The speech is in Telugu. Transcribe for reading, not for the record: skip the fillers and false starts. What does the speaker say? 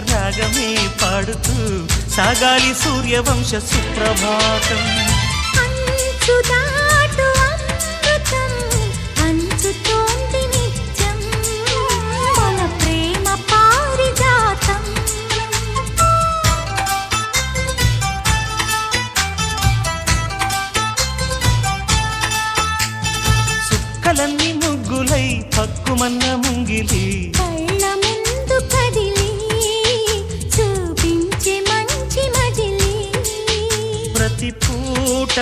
రాగమే పాడుతూ సాగాలి సూర్యవంశ సుప్రభాతం. అంచుదాటు అమృతం పంచుతోంది నిత్యం మన ప్రేమ పారిజాతం. చుక్కలన్నీ ముగ్గులై పక్కుమన్న ముంగిలి కళ్ళ ముందు కదిలి చూపించే మంచి మజిలీ ప్రతి పూట